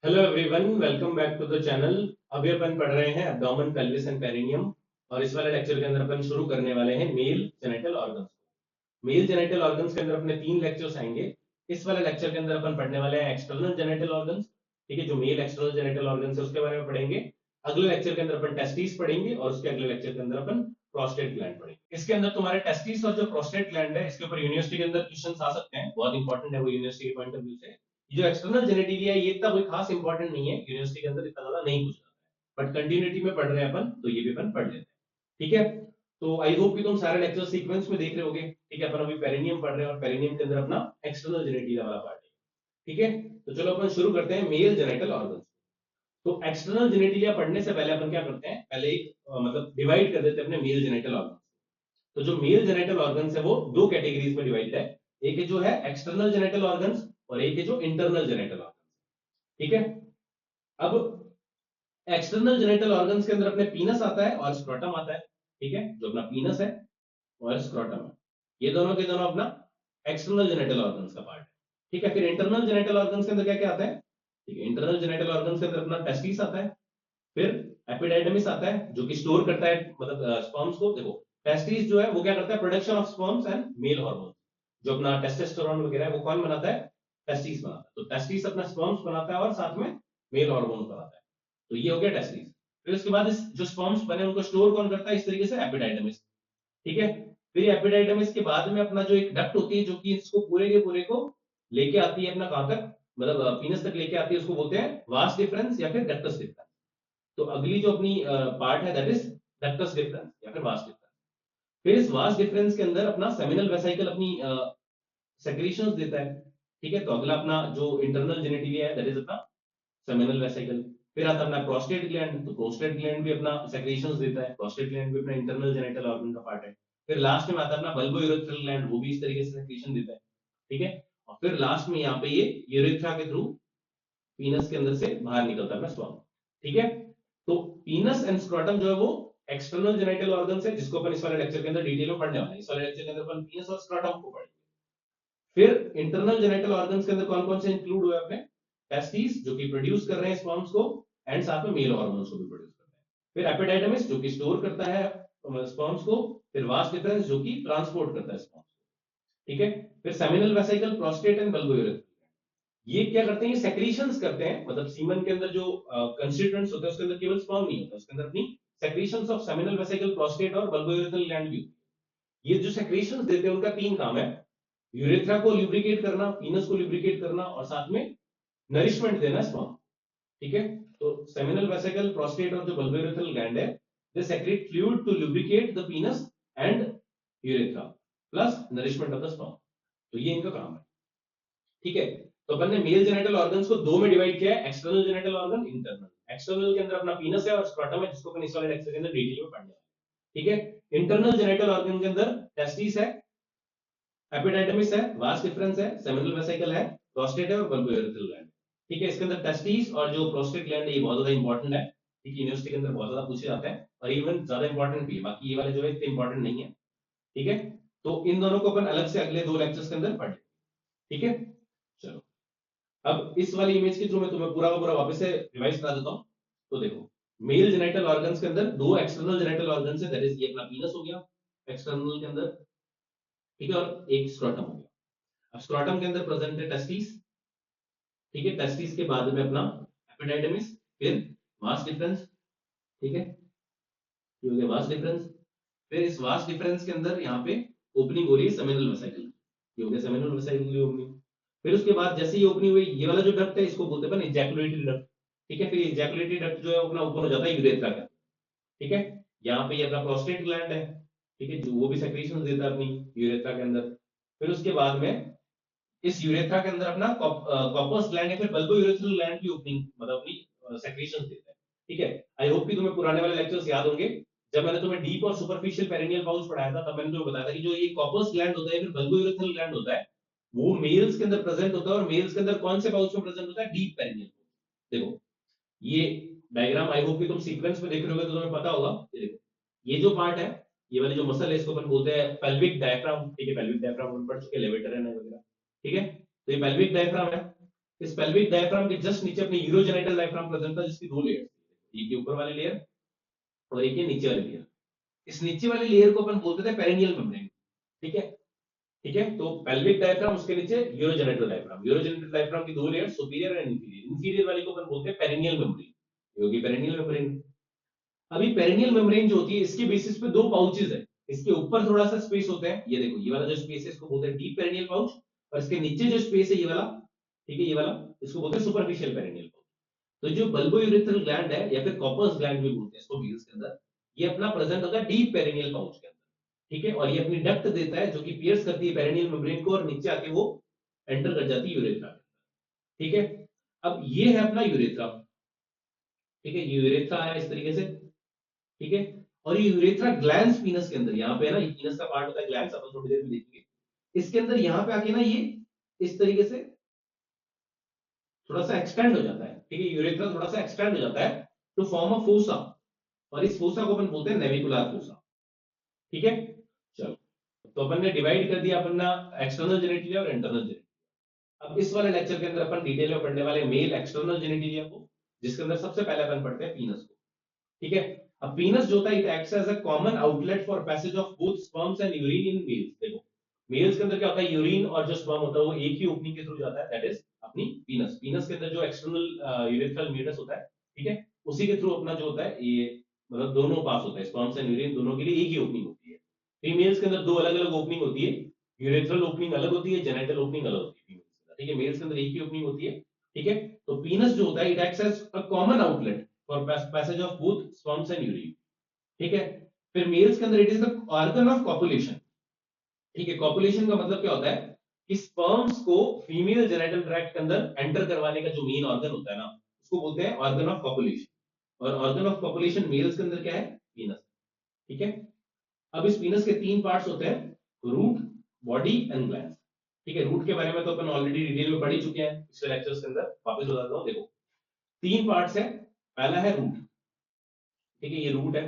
Hello everyone, welcome back to the channel. अभी अपन पढ़ रहे हैं एब्डोमेन, पेल्विस एंड पेरिनियम। और इस वाले लेक्चर के अंदर अपन शुरू करने वाले हैं mail genital organs. Mail genital organs के अंदर अपने 3 लेक्चर्स आएंगे। इस वाले लेक्चर के अंदर अपन पढ़ने वाले हैं एक्सटर्नल जेनिटल ऑर्गन्स। ठीक है, जो मेल एक्सटर्नल जेनिटल ऑर्गन्स है उसके बारे में पढ़ेंगे। अगले लेक्चर के अंदर अपन टेस्टिस पढ़ेंगे और उसके अगले लेक्चर के अंदर अपन प्रोस्टेट ग्लैंड पढ़ेंगे। इसके अंदर तुम्हारे टेस्टिस और जो प्रोस्टेट ग्लैंड है इसके ऊपर यूनिवर्सिटी के अंदर क्वेश्चन आ सकते हैं, बहुत इंपॉर्टेंट है वो यूनिवर्सिटी के पॉइंट ऑफ व्यू से। जो एक्सटर्नल जेनेटिलिया है ये इतना कोई खास इंपॉर्टेंट नहीं है, यूनिवर्सिटी के अंदर इतना ज्यादा नहीं पूछा जाता है, बट कंटिन्यूटी में पढ़ रहे हैं अपन तो ये भी अपन पढ़ लेते हैं। ठीक है, तो आई होप कि तुम सारे लेक्चर सीक्वेंस में देख रहे होगे। ठीक है, अपन अभी पेरिनियम पढ़ रहे हैं और पेरिनियम के अंदर अपना एक्सटर्नल जेनेटिलिया वाला पार्ट है। ठीक है, तो चलो अपन शुरू करते हैं मेल जेनेटल ऑर्गन। तो एक्सटर्नल जेनेटिलिया पढ़ने से पहले अपन क्या करते हैं, पहले एक मतलब डिवाइड कर देते हैं अपने मेल जेनेटल ऑर्गन। तो जो मेल जेनेटल ऑर्गन्स है वो दो कैटेगरीज में डिवाइडेड है। एक है जो है एक्सटर्नल जेनेटल ऑर्गन्स और एक है जो इंटरनल जेनेटल ऑर्गन्स। ठीक है, अब एक्सटर्नल जेनेटल ऑर्गन्स के अंदर अपने पीनस आता है और स्क्रोटम आता है। ठीक है, जो अपना पीनस है और स्क्रोटम है, ये दोनों के दोनों अपना एक्सटर्नल जेनेटल ऑर्गन्स का पार्ट है। ठीक है, फिर इंटरनल जेनेटल ऑर्गन्स के अंदर क्या क्या आता है। ठीक है, इंटरनल जेनेटल ऑर्गन्स के अंदर अपना टेस्टिस आता है, फिर एपिडाइडमिस आता है जो कि स्टोर करता है मतलब स्पर्म्स को। देखो, टेस्टिस जो है वो क्या करता है, production of sperms and male hormone. जो अपना टेस्टोस्टेरोन वगैरह है वो कौन बनाता है, टेस्टिस बनाता है। तो टेस्टिस अपना स्पर्म्स बनाता है और साथ में मेल हार्मोन बनाता है। तो ये हो गया टेस्टिस। फिर उसके बाद इस जो स्पर्म्स बने उनको स्टोर कौन करता है, इस तरीके से एपिडाइडमिस। ठीक है, फिर एपिडाइडमिस के बाद में अपना जो एक डक्ट होती है जो कि इसको पूरे के पूरे को लेके आती है अपना कहां तक, मतलब पीनस तक लेके आती है, उसको बोलते हैं वास डिफरेंस या फिर डक्टस डिफरेंस। तो अगली जो अपनी पार्ट है दैट इज डक्टस डिफरेंस या फिर वास डिफरेंस। फिर इस वास डिफरेंस के अंदर अपना सेमिनल वेसिकल अपनी सेक्रीशंस देता है। ठीक है, तो अगला अपना जो इंटरनल जेनेटिलिया है दैट इज अपना सेमिनल वेसिकल। फिर आता है अपना प्रोस्टेट ग्लैंड, तो प्रोस्टेट ग्लैंड भी अपना सेक्रीशंस देता है। प्रोस्टेट ग्लैंड भी अपना इंटरनल जेनेटल ऑर्गन का पार्ट है। फिर लास्ट में आता है अपना बल्बो यूरेथ्रल ग्लैंड, वो भी इस तरीके से सेक्रीशन देता है। ठीक है, और फिर लास्ट में यहाँ पे ये यूरेथ्रा के थ्रू पीनस के अंदर से बाहर निकलता है अपना स्पर्म। ठीक है, तो पीनस एंड स्क्रोटम जो है वो एक्सटर्नल जेनिटल ऑर्गन है जिसको अपन इस वाले लेक्चर के अंदर डिटेल में पढ़ने वाले हैं। इस वाले लेक्चर के अंदर अपन पीनस और स्क्रोटम को पढ़ेंगे। फिर इंटरनल जेनिटल ऑर्गन्स के अंदर कौन कौन से इंक्लूड हुए अपने, टेस्टिस जो कि प्रोड्यूस कर रहे हैं स्पर्म्स को एंड साथ में मेल हार्मोन्स को भी प्रोड्यूस कर रहे हैं। फिर एपिडाइडमिस जो कि स्टोर करता है स्पर्म्स को। फिर वास डिफरेंस जो कि ट्रांसपोर्ट करता है स्पर्म्स को। ठीक है, फिर seminal vesicle, prostate and bulbo urethra, ये क्या करते हैं, ये सेक्रीशंस करते हैं। मतलब सीमन के अंदर जो कंस्टिट्यूएंट्स होते हैं उसके अंदर केवल स्पर्म नहीं होता, उसके अंदर अपनी secretions of seminal vesicle, prostate और बल्बोयूरेथ्रल ग्लैंड भी होती है। ये जो सेक्रीशंस देते हैं उनका 3 काम है, यूरेथ्रा को लुब्रिकेट करना, पीनस को लुब्रिकेट करना और साथ में नरिशमेंट देना स्पर्म। ठीक है, तो सेमिनल वेसिकल, प्रोस्टेट और जो बल्बोयूरेथ्रल ग्लैंड है they secrete fluid to lubricate the penis and urethra plus nourishment of the sperm. तो ये इनका काम है। ठीक है, तो अपन ने मेल जेनिटल ऑर्गन्स को दो में डिवाइड किया है, external genital organ, internal. External के अंदर अपना पीनस है और स्क्रोटम है जिसको अपन इस वाले लेक्चर के अंदर डिटेल में पढ़ने वाले हैं। ठीक है, इंटरनल जेनिटल ऑर्गन के अंदर टेस्टिस है, एपिडाइडमिस है, वास डिफरेंस है, सेमिनल वेसिकल है, प्रोस्टेट है और बल्बो यूरेथ्रल ग्लैंड। ठीक है, इसके अंदर टेस्टिस और जो प्रोस्टेट ग्लैंड है ये बहुत ज्यादा इंपॉर्टेंट है। ठीक है, यूनिवर्सिटी के अंदर बहुत ज्यादा पूछे जाते हैं और इवन ज्यादा इंपॉर्टेंट भी है, बाकी ये वाले जो है इतने इंपॉर्टेंट नहीं है। ठीक है, तो इन दोनों को अपन अलग से अगले 2 लेक्चर्स के अंदर पढ़ेंगे। ठीक है, चलो अब इस वाली इमेज के थ्रू मैं तुम्हें पूरा का पूरा वापस से रिवाइज करा देता हूं। तो देखो, मेल जेनिटल ऑर्गन्स के अंदर 2 एक्सटर्नल जेनिटल ऑर्गन्स है, दैट इज ये अपना पीनस हो गया एक्सटर्नल के अंदर। ठीक है, और एक स्क्रोटम हो गया। अब स्क्रोटम के अंदर प्रेजेंट है टेस्टिस। ठीक है, टेस्टिस के बाद में अपना एपिडाइडमिस, फिर वास डिफरेंस। ठीक है, ये हो गया वास डिफरेंस। फिर इस वास डिफरेंस के अंदर यहाँ पे ओपनिंग हो रही है सेमिनल वेसिकल, ये हो गया सेमिनल वेसिकल की ओपनिंग। फिर उसके बाद जैसे ही ओपनिंग हुई, ये वाला जो डक्ट है इसको बोलते हैं इजैकुलेटरी डक्ट। ठीक है, फिर इजैकुलेटरी डक्ट जो है अपना ओपन हो जाता है यूरेथ्रा का। ठीक है, यहाँ पे ये अपना प्रोस्टेट ग्लैंड है। ठीक है, जो वो भी सेक्रीशंस देता है अपनी यूरेथ्रा के अंदर। फिर उसके बाद में इस यूरेथ्रा के अंदर अपना कॉपर्स ग्लैंड या फिर बल्बो यूरेथ्रल ग्लैंड की ओपनिंग मतलब अपनी सेक्रीशंस देता है। ठीक है, आई होप कि तुम्हें पुराने वाले लेक्चर्स याद होंगे। जब मैंने तुम्हें डीप और सुपरफिशियल पेरिनियल पाउच पढ़ाया था तब मैंने तुम्हें बताया था कि जो ये कॉपर्स ग्लैंड होता है फिर बल्बो यूरेथ्रल ग्लैंड होता है, वो मेल्स के अंदर प्रेजेंट होता है। और मेल्स के अंदर कौन से पाउच में प्रेजेंट होता है, डीप पेरिनियल। देखो ये डायग्राम आई होप कि तुम सीक्वेंस में देख रहे होगे तो तुम्हें पता होगा। ये देखो, ये जो पार्ट है, ये वाली जो मसल है इसको अपन बोलते हैं पेल्विक डायफ्राम। ठीक है, पेल्विक डायफ्राम अपन पढ़ चुके, लेवेटर है वगैरह। ठीक है, तो ये पेल्विक डायफ्राम है। इस पेल्विक डायफ्राम के जस्ट नीचे अपने यूरोजेनिटल डायफ्राम प्रेजेंट था, जिसकी दो लेयर, एक के ऊपर वाली लेयर और एक के नीचे वाली लेयर। इस नीचे वाली लेयर को अपन बोलते थे पेरिनियल मेम्ब्रेन। ठीक है, ठीक है। तो पेल्विक डायफ्राम, उसके नीचे यूरोजेनिटल डायफ्राम। यूरोजेनिटल डायफ्राम की दो layer, superior and inferior. Inferior वाली को अपन बोलते हैं पेरिनियल मेम्ब्रेन, ये होगी पेरिनियल मेम्ब्रेन। अभी पेरिनियल मेम्ब्रेन जो होती है, इसके बेसिस पे दो पाउचेस है। इसके ऊपर थोड़ा सा स्पेस होता है, ये देखो, ये वाला जो स्पेस है इसको बोलते हैं डीप पेरिनियल पाउच, और इसके नीचे जो स्पेस है ये वाला, ठीक है, ये वाला, इसको बोलते हैं सुपरफिशियल पेरिनियल पाउच। तो जो बल्बोयूरेथ्रल ग्लैंड है या फिर कॉपर्स ग्लैंड भी बोलते हैं इसको मेल्स के अंदर, ये अपना प्रेजेंट होता है डीप पेरिनियल पाउच के अंदर। ठीक है, और ये अपनी डक्ट देता है जो कि पियर्स करती है पेरिनियल मेम्ब्रेन को, और नीचे आके वो एंटर कर जाती है यूरेथ्रा में। ठीक है, अब ये है अपना यूरेथ्रा। ठीक है, यूरेथ्रा है इस तरीके से। ठीक है, और ये यूरेथ्रा ग्लैंड्स पीनस के अंदर, यहाँ पे है ना, ये पीनस का पार्ट होता है, ग्लैंड्स अपन थोड़ी देर में देखेंगे। इसके अंदर यहाँ पे आके ना ये इस तरीके से थोड़ा सा एक्सटेंड हो जाता है। ठीक है, यूरेथ्रा थोड़ा सा एक्सटेंड हो जाता है टू फॉर्म अ फोसा, और इस फोसा को अपन बोलते हैं नेविकुलर फोसा। ठीक है, चलो, तो अपन ने डिवाइड कर दिया अपना एक्सटर्नल जेनिटलिया और इंटरनल जेनिटलिया। अब इस वाले लेक्चर के अंदर अपन डिटेल में पढ़ने वाले मेल एक्सटर्नल जेनिटलिया को, जिसके अंदर सबसे पहले अपन पढ़ते हैं पीनस को। ठीक है, अब पीनस जो होता है, it acts as a common outlet for passage of both sperms and urine in males. देखो, मेल्स के अंदर क्या होता है, यूरिन और जो स्पर्म होता है वो एक ही ओपनिंग के थ्रू जाता है, दैट इज अपनी पीनस। पीनस के अंदर जो एक्सटर्नल यूरेथ्रल म्यूटस होता है, ठीक है, उसी के थ्रू अपना जो होता है ये, मतलब दोनों पास होता है, स्पर्म्स एंड यूरिन दोनों के लिए एक ही ओपनिंग होती है। फीमेल्स के अंदर दो अलग अलग ओपनिंग होती है, यूरेथ्रल ओपनिंग अलग होती है, जेनिटल ओपनिंग अलग होती है फीमेल्स के अंदर। ठीक है, मेल्स के अंदर एक ही ओपनिंग होती है। ठीक है, तो पीनस जो होता है, it acts as a common outlet for passage of both sperms and urine. ठीक है, फिर मेल्स के अंदर it is the organ of copulation. ठीक है, कॉपुलेशन का मतलब क्या होता है कि स्पर्म्स को फीमेल जेनिटल ट्रैक्ट के अंदर एंटर करवाने का जो मेन ऑर्गन होता है ना, उसको बोलते हैं ऑर्गन ऑफ कॉपुलेशन। और ऑर्गन ऑफ कॉपुलेशन मेल्स के अंदर क्या है, पीनस। ठीक है, अब इस पीनस के तीन पार्ट्स होते हैं, रूट, बॉडी एंड ग्लैंड्स। ठीक है, रूट के बारे में तो अपन ऑलरेडी डिटेल में पढ़ ही चुके हैं पिछले लेक्चर्स के अंदर, वापस बताता हूं। देखो, तीन पार्ट्स है, पहला है रूट। ठीक है, ये रूट है,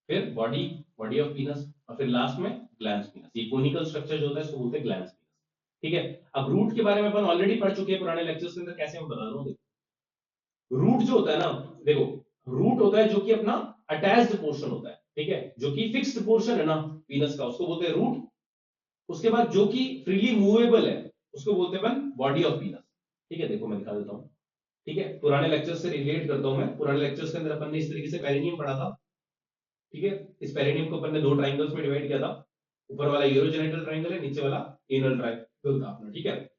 फिर बॉडी, बॉडी ऑफ पीनस, और फिर लास्ट में ग्लैंड्स पीनस। ये कोनिकल स्ट्रक्चर जो होता है इसको बोलते हैं ग्लैंड्स पीनस। ठीक है, अब रूट के बारे में अपन ऑलरेडी पढ़ चुके हैं पुराने लेक्चर्स के अंदर, कैसे मैं बता दूं। देखो, रूट जो होता है ना, देखो, रूट होता है जो कि अपना अटैच्ड पोर्शन होता है। ठीक है, जो कि फिक्स्ड पोर्शन है ना पीनस का, उसको बोलते हैं रूट। उसके बाद जो कि फ्रीली मूवेबल है, उसको बोलते हैं अपन बॉडी ऑफ पीनस। ठीक है, देखो मैं दिखा देता हूं। ठीक है, पुराने लेक्चर्स से रिलेट करता हूं मैं। पुराने लेक्चर्स के अंदर अपन ने इस तरीके से पेरिनियम पढ़ा था। ठीक है, इस पेरिनियम को अपन ने दो ट्राइंगल्स में डिवाइड किया था। ऊपर वाला यूरोजेनिटल ट्राइंगल है, नीचे वाला एनल ट्राइंगल था अपना। ठीक है,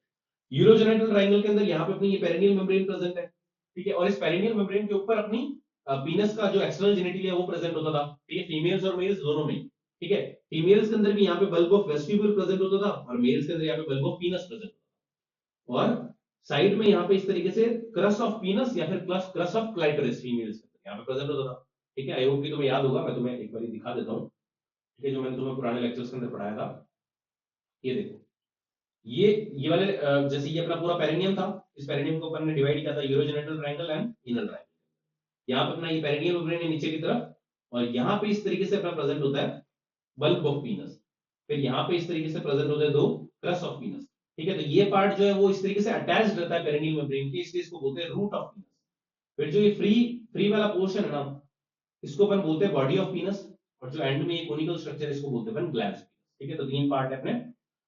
यूरोजेनिटल ट्राइंगल के अंदर यहाँ पे अपनी ये पेरिनियल मेम्ब्रेन प्रेजेंट है। ठीक है, और इस पेरिनियल मेम्ब्रेन के ऊपर अपनी पीनस का जो एक्सटर्नल जेनिटलिया है वो प्रेजेंट होता था। ठीक है, फीमेल्स और मेल्स दोनों में। ठीक है, फीमेल्स के अंदर भी यहाँ पे बल्ब ऑफ वेस्टिब्यूल प्रेजेंट होता था, और मेल्स के अंदर यहाँ पे बल्ब ऑफ पीनस प्रेजेंट होता था। और साइड में यहाँ पे इस तरीके से क्रस ऑफ पीनस या फिर क्रस ऑफ क्लाइटोरिस फीमेल्स के अंदर यहाँ पे प्रेजेंट होता था। ठीक है, आई होप कि तुम्हें याद होगा, मैं तुम्हें एक बार दिखा देता हूँ। ठीक है, जो मैंने तुम्हें पुराने लेक्चर्स के अंदर पढ़ाया था, ये देखो, ये वाले जैसे ये अपना पूरा पेरिनियम था, इस पेरिनियम को अपन ने डिवाइड किया था urogenital triangle and inner triangle. यहाँ पे अपना ये पेरिनियल मेम्ब्रेन है नीचे की तरफ, और यहाँ पे इस तरीके से अपना प्रेजेंट होता है बल्ब ऑफ पीनस। फिर यहाँ पे इस तरीके से प्रेजेंट होता है दो क्रस ऑफ पीनस। ठीक है, तो ये पार्ट जो है वो इस तरीके से अटैच्ड रहता है पेरिनियल मेम्ब्रेन के, इसलिए इसको बोलते हैं रूट ऑफ पीनस। फिर जो ये फ्री फ्री वाला पोर्शन है ना, इसको अपन बोलते हैं बॉडी ऑफ पीनस, और जो एंड में ये कोनिकल स्ट्रक्चर इसको बोलते हैं अपन ग्लैंड्स पीनस। ठीक है, तो तीन पार्ट है अपने।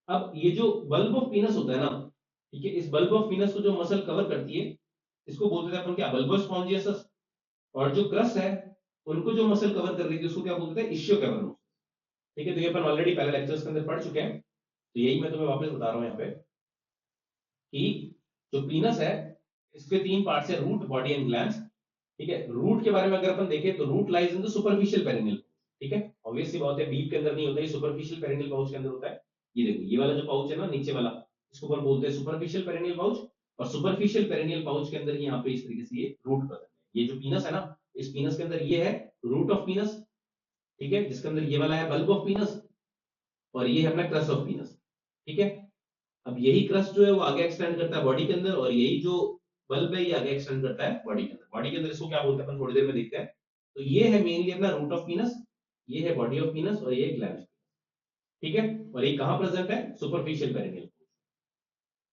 अब ये जो बल्ब ऑफ पीनस होता है ना, ठीक है, इस बल्ब ऑफ पीनस को जो मसल कवर करती है, इसको बोलते थे अपन क्या, बल्बस स्पॉन्जियस। और जो क्रस्ट है, उनको जो मसल कवर कर रही थी उसको क्या बोलते थे, इश्यो कैवर्नोस। ठीक है, तो ये अपन ऑलरेडी पहले लेक्चर्स के अंदर पढ़ चुके हैं, तो यही मैं तुम्हें वापस बता रहा हूं यहाँ पे कि जो पीनस है, इसके तीन पार्ट्स है, रूट, बॉडी एंड ग्लैंड्स। ठीक है, रूट के बारे में अगर अपन देखें तो root lies in the superficial perineal. ठीक है, ऑब्वियस सी बात है, डीप के अंदर नहीं होता, ये सुपरफिशियल पेरिनियल पाउच के अंदर होता है। ये देखो, ये वाला जो पाउच है ना नीचे वाला, इसको अपन बोलते हैं सुपरफिशियल पेरिनियल पाउच। और सुपरफिशियल पेरिनियल पाउच के अंदर यहाँ पे इस तरीके से ये रूट प्रेजेंट है। ये जो पीनस है ना, इस पीनस के अंदर ये है रूट ऑफ पीनस। ठीक है, जिसके अंदर ये वाला है बल्ब ऑफ पीनस, और ये है अपना क्रस्ट ऑफ पीनस। ठीक है, अब यही क्रस्ट जो है वो आगे एक्सटेंड करता है बॉडी के अंदर, और यही जो बल्ब है ये आगे एक्सटेंड करता है बॉडी के अंदर। बॉडी के अंदर इसको क्या बोलते हैं अपन थोड़ी देर में देखते हैं। तो ये है मेनली अपना रूट ऑफ पीनस, ये है बॉडी ऑफ पीनस, और ये ग्लैंड। ठीक है, और ये कहां प्रेजेंट है, सुपरफिशियल पेरिनियल।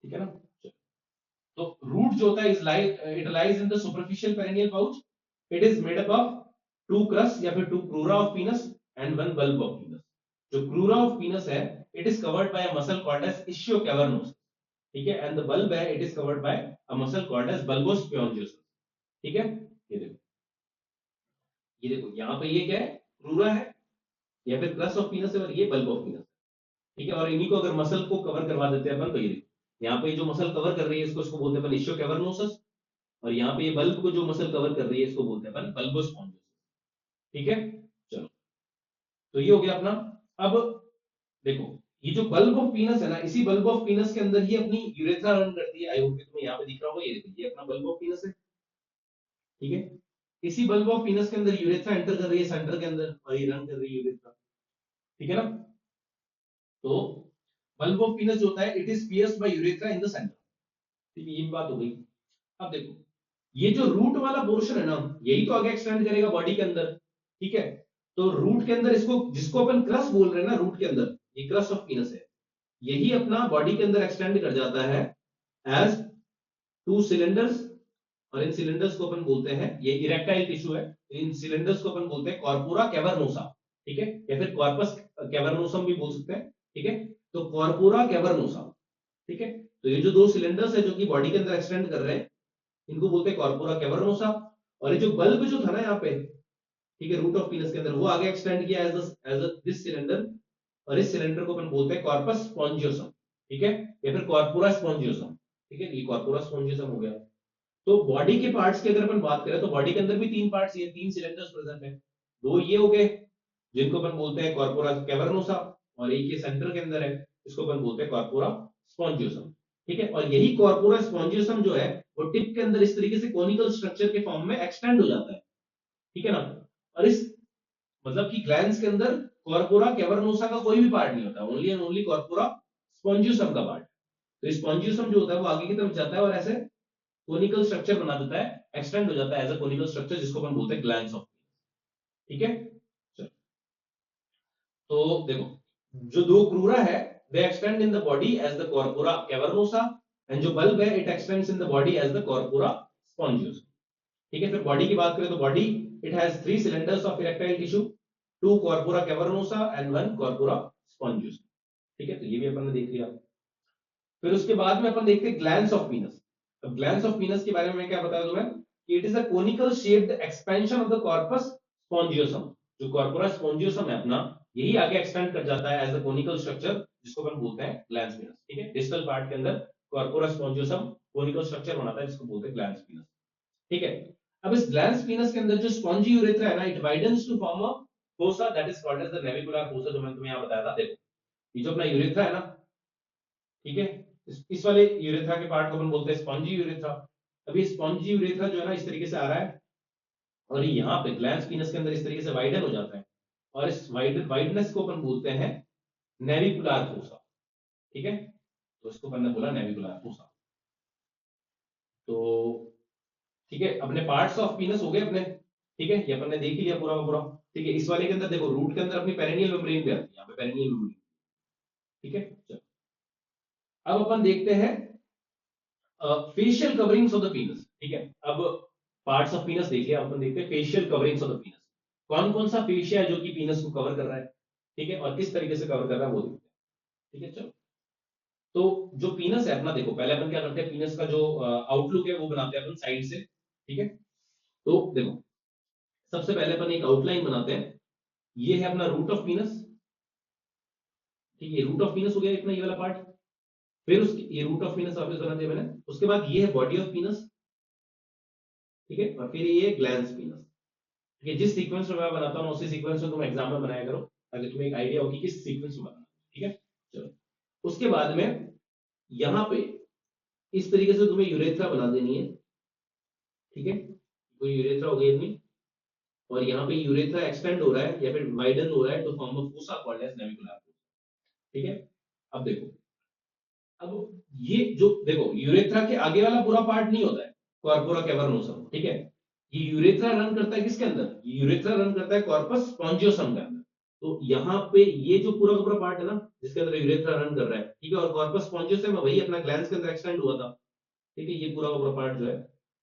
ठीक है ना, तो रूट जो होता है it lies in the superficial perineal pouch, it is made up of two crus या फिर two crura of penis and one bulb of penis. जो क्रूरा ऑफ पीनस है it is covered by a muscle called as ischiocavernosus, ठीक है, and the bulb है it is covered by a muscle called as bulbospongiosus, ठीक है। ये देखो, ये देखो यहाँ पे ये क्या है, क्रूरा है या फिर क्रस ऑफ पीनस है और ये बल्ब ऑफ पीनस, ठीक है। और इन्हीं को अगर मसल को कवर करवा देते हैं अपन तो ये देखो यहाँ पे जो मसल कवर कर रही है इसको बोलते हैं अपन इश्यो कैवर्नोसस, और यहाँ पे ये बल्ब को जो मसल कवर कर रही है इसको बोलते हैं अपन बल्बोस स्पॉन्जियोसस, ठीक है। चलो, तो ये हो गया अपना। अब देखो, ये जो बल्ब ऑफ पीनस है ना, इसी बल्ब ऑफ पीनस के अंदर ही अपनी यूरेथ्रा रन करती है। आई होप कि तुम्हें यहाँ पे दिख रहा होगा, ये देखो ये अपना बल्ब ऑफ पीनस है, ठीक है। इसी बल्ब ऑफ पीनस के अंदर यूरेथ्रा एंटर कर रही है सेंटर के अंदर और ये रन कर रही है यूरेथ्रा, ठीक है ना। तो बल्ब ऑफ पीनस जो होता है it is pierced by urethra in the centre, ठीक है, ये बात हो गई। अब देखो, ये जो रूट वाला पोर्शन है ना, यही तो आगे एक्सटेंड करेगा बॉडी के अंदर, ठीक है। तो रूट के अंदर इसको, जिसको अपन क्रस बोल रहे हैं ना, रूट के अंदर ये क्रस ऑफ पीनस है, यही अपना बॉडी के अंदर एक्सटेंड कर जाता है एज टू सिलेंडर्स, और इन सिलेंडर्स को अपन बोलते हैं, ये इरेक्टाइल टिश्यू है, इन सिलेंडर्स को अपन बोलते हैं कॉर्पोरा कैवर्नोसा, ठीक है, या फिर कॉर्पस कैवर्नोसम भी बोल सकते हैं, ठीक है। तो कॉर्पोरा कैवर्नोसा, ठीक है। तो ये जो दो सिलेंडर्स है जो कि बॉडी के अंदर एक्सटेंड कर रहे हैं, इनको बोलते हैं कॉर्पोरा कैवर्नोसा। और ये जो बल्ब जो था ना यहाँ पे, ठीक है, रूट ऑफ पीनस के अंदर, वो आगे एक्सटेंड किया एज दिस सिलेंडर, और इस सिलेंडर को अपन बोलते हैं कॉर्पस स्पॉन्जियोसम, ठीक है, या फिर कॉर्पोरा स्पॉन्जियोसम, ठीक है। ये कॉर्पोरा स्पॉन्जियोसम हो गया। तो बॉडी के पार्ट्स की अगर अपन बात करें तो बॉडी के अंदर भी तीन पार्ट्स, ये तीन सिलेंडर्स प्रेजेंट है। दो ये हो गए जिनको अपन बोलते हैं कॉर्पोरा कैवर्नोसा, और एक ये सेंटर के अंदर है, इसको अपन बोलते हैं कॉर्पोरा स्पॉन्जियोसम, ठीक है। और यही कॉर्पोरा स्पॉन्जियोसम जो है वो टिप के अंदर इस तरीके से कोनिकल स्ट्रक्चर के फॉर्म में एक्सटेंड हो जाता है, ठीक है ना। और इस मतलब कि ग्लैंड्स के अंदर कॉर्पोरा कैवर्नोसा का कोई भी पार्ट नहीं होता, only and only corpora spongiosum का पार्ट। तो स्पॉन्जियोसम जो होता है वो आगे की तरफ जाता है और ऐसे कोनिकल स्ट्रक्चर बना देता है, एक्सटेंड हो जाता है एज अ कोनिकल स्ट्रक्चर, जिसको अपन बोलते हैं ग्लैंड्स ऑफ, ठीक है। तो देखो, जो दो क्रूरा है they extend in the body as the corpora cavernosa, and जो बल्ब है it extends in the body as the corpora spongiosum, ठीक है। फिर बॉडी की बात करें तो body it has three cylinders of erectile tissue, two corpora cavernosa and one corpora spongiosum, ठीक है। तो ये भी अपन ने देख लिया। फिर उसके बाद में अपन देखते हैं ग्लैंड्स ऑफ पीनस। अब ग्लैंड्स ऑफ पीनस के बारे में मैं क्या बताया तुम्हें कि it is a conical shaped expansion of the corpus spongiosum. जो कॉर्पोरा स्पॉन्जियोसम है अपना, यही आगे एक्सटेंड कर जाता है एज अ कोनिकल स्ट्रक्चर, जिसको अपन बोलते हैं ग्लैंड्स पीनस, ठीक है। डिस्टल पार्ट के अंदर कॉर्पोरा स्पॉन्जियोसम कोनिकल स्ट्रक्चर बनाता है, जिसको बोलते हैं ग्लैंड्स पीनस, ठीक है। अब इस ग्लैंड्स पीनस के अंदर जो स्पॉन्जी यूरेथ्रा है ना, it widens to form a fossa that is called as the navicular fossa, जो मैंने तुम्हें यहां बताया था। देखो, ये जो अपना यूरेथ्रा है ना, ठीक है, इस वाले यूरेथ्रा के पार्ट को अपन बोलते हैं स्पॉन्जी यूरेथ्रा। अभी स्पॉन्जी यूरेथ्रा जो है ना इस तरीके से आ रहा है, और यहाँ पे ग्लैंड्स पीनस के अंदर इस तरीके से वाइडन हो जाता है, और इस वाइडनेस को अपन बोलते हैं नेविकुलर फोसा, ठीक है। तो इसको अपन ने बोला नेविकुलर फोसा। तो ठीक है, अपने पार्ट्स ऑफ पीनस हो गए अपने, ठीक है, ये अपन ने देख ही लिया पूरा का पूरा, ठीक है। इस वाले के अंदर देखो, रूट के अंदर अपनी पेरिनियल मेम्ब्रेन भी आती है, यहाँ पे पेरिनियल मेम्ब्रेन, ठीक है। चलो, अब अपन देखते हैं फेशियल कवरिंग्स ऑफ द पीनस, ठीक है। अब पार्ट्स ऑफ पीनस देखिए, अपन देखते हैं फेशियल कवरिंग्स ऑफ द पीनस। कौन कौन सा फेशिया है जो कि पीनस को कवर कर रहा है, ठीक है, और किस तरीके से कवर कर रहा है वो देखते हैं, ठीक है। चलो, तो जो पीनस है अपना, देखो पहले अपन क्या करते हैं, पीनस का जो आउटलुक है वो बनाते हैं अपन साइड से, ठीक है। तो देखो, सबसे पहले अपन एक आउटलाइन बनाते हैं। ये है अपना रूट ऑफ पीनस, ठीक है, रूट ऑफ पीनस हो गया अपना ये वाला पार्ट। फिर उसके, ये रूट ऑफ पीनस वापस बना दिया मैंने। उसके बाद ये है बॉडी ऑफ पीनस, ठीक है, और फिर ये ग्लैंड्स पीनस, ठीक है। जिस सीक्वेंस में मैं बनाता हूं उसी सीक्वेंस में तुम एग्जाम में बनाया करो, ताकि तुम्हें एक आइडिया हो कि किस सीक्वेंस में बनाना, ठीक है। चलो, उसके बाद में यहां पे इस तरीके से तुम्हें यूरेथ्रा बना देनी है, ठीक है। तो यूरेथ्रा हो गई अपनी, और यहाँ पे यूरेथ्रा एक्सटेंड हो रहा है या फिर वाइडन हो रहा है to form a fossa called as navicular, ठीक है। अब देखो, अब ये जो देखो, यूरेथ्रा के आगे वाला पूरा पार्ट नहीं होता है कॉर्पोरा कैवर्नोसम, ठीक है। ये यूरेथ्रा रन करता है किसके अंदर, यूरेथ्रा रन करता है कॉर्पस स्पॉन्जियोसम के अंदर। तो यहाँ पे ये जो पूरा का पूरा पार्ट है ना जिसके अंदर यूरेथ्रा रन कर रहा है, ठीक है, और कॉर्पस स्पॉन्जियोसम वही अपना ग्लैंड्स के अंदर एक्सटेंड हुआ था, ठीक है, ये पूरा का पूरा पार्ट जो है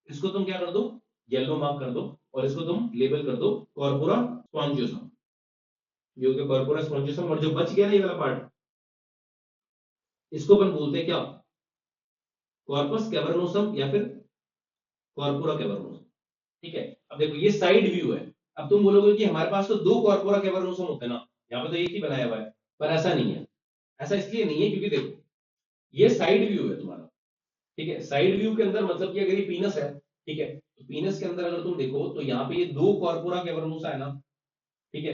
इसको तुम क्या कर दो, येलो मार्क कर दो और इसको तुम लेबल कर दो कॉर्पोरा स्पॉन्जियोसम, जो कि कॉर्पोरा स्पॉन्जियोसम। और जो बच गया ना ये वाला पार्ट, इसको अपन बोलते हैं क्या, कॉर्पस कैवर्नोसम या फिर कॉर्पोरा कैवर्नोसम। ठीक है, अब देखो ये साइड व्यू है। अब तुम बोलोगे कि हमारे पास तो दो कॉर्पोरा कैवर्नोसम होते हैं ना, यहाँ पे तो एक ही बनाया हुआ है, पर ऐसा नहीं है। ऐसा इसलिए नहीं है क्योंकि देखो ये साइड व्यू है तुम्हारा। ठीक है, साइड व्यू के अंदर मतलब कि अगर ये पीनस है, ठीक है, तो पीनस के अंदर अगर तुम देखो तो यहाँ पे ये दो कॉर्पोरा कैवर्नोसा है ना। ठीक है,